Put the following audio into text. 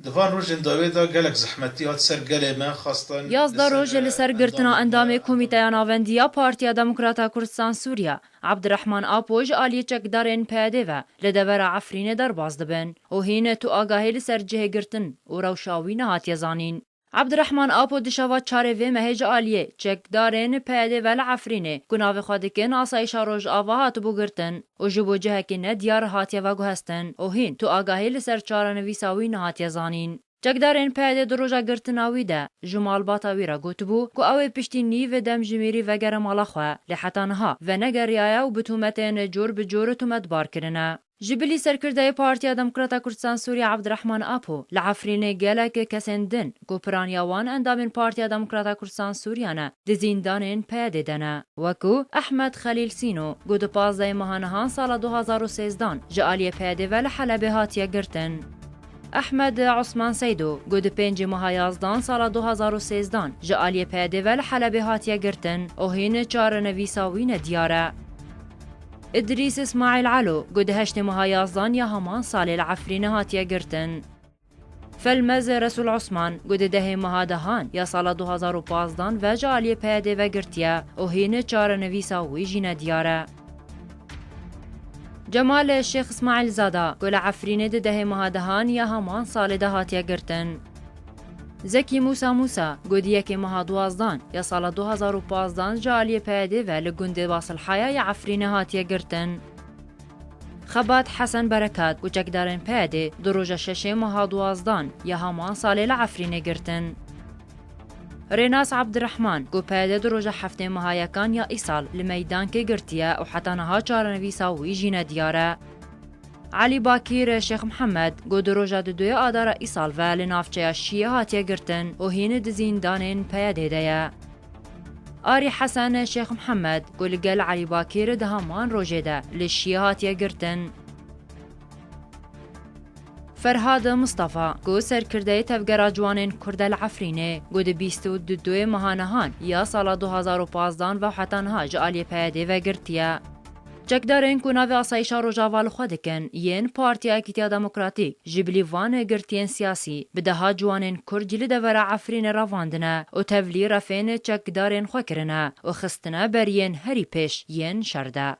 دوان روژن داوی دا گلک زحمتی هات سر گله ما خواستن یازده روز لسر گرتنا اندام کمیته ناوندیا پارتیا دموکراتا کردستان سوریا عبدالرحمن آپوج آلی چکدارین پیاده و لدور عفرین در باز دبن و هین تو آگاهی لسر جه گرتن و روشاوی نهات یزانین. عبدالرحمن آپو دشاوات چاره و مهج آلیه چکدارین پیاده و لعفرینه گناو خادکن آسایشا روش آواهات بو گرتن و جبو جه که ندیار هاتیا و گوهستن و هین تو آگاهی لسر چاره نویساوی نهات یزانین. جگدارین پیاده دروژا گرتناوی ده جمال باطاوی را گوتبو که اوی پشتی نیو دم جمیری وگر مالا خواه لحتانها و نگریایا و بتومتین جور بجور تومت بار کرنه. جبلی سرکرده پارتیا دموکراتا کردستان سوریا عبدالرحمن آپو لعفرین گلک کسندن گوپرانیاوان اندامین پارتیا دموکراتا کردستان سوریانه دزیندانین پیاده دنه وکو احمد خلیل سینو گود 15 ماهانهان سال 2013 جالی پیاده و لحلبه هاتیا گرتن. احمد عثمان سیدو گود 5 ماه 11 سال 2013 جالی پیاده و لحلبه هاتیا گرتن و هین 4 نویساوین دیاره. ادریس اسماعیل علو گود 8 ماه 11 یا همان سال العفرین هاتیا گرتن. فلمز رسول عثمان گود 10 ماه دهان یا سال 2015 و جالی پیاده و گرتیا و هین 4 نویساوی جین دیاره. جمال الشيخ اسماعیل زادا گل عفرینه ده ماه دهان یا همان سال ده هاتیا گرتن. زکی موسا گودیه که ماه 12 یا سال 2015 جالی پیاده و لگنده واصل حیا یا عفرینه هاتیا گرتن. خبات حسن برکات گوچک دارن پیاده دروژه 6 ماه 12 یا همان سال لعفرینه گرتن. ریناس عبدالرحمن گو پیاده دروژه 7 ماه یکان یا ایسال لمیدان که گرتیه و حتی نها 4 نویساوی جین دیاره. علی باکیر شیخ محمد گو دروژه 2 آدار ایسال و لنافچه شیعه هاتیه گرتن و هین دزیندانین پیاده دیه. آری حسن شیخ محمد گو لگل علی باکیر ده همان روژه ده لشیعه هاتیه گرتن. فرهاد مصطفى گو سرکرده تفگر جوانین کرد العفرینه گو ده 22 ماهانهان یا سال 2015 و حتانها جالی پیاده و گرتیه. چکدارین که ناوی آسایشا روژاوال خودکن ین پارتیا اکیتیا دموکراتیک جبلی وان گرتین سیاسی بدها جوانین کرد جلی دور عفرین رواندنه و تفلی رفین چکدارین خوکرنه و خستنه بر ین هری پیش ین شرده.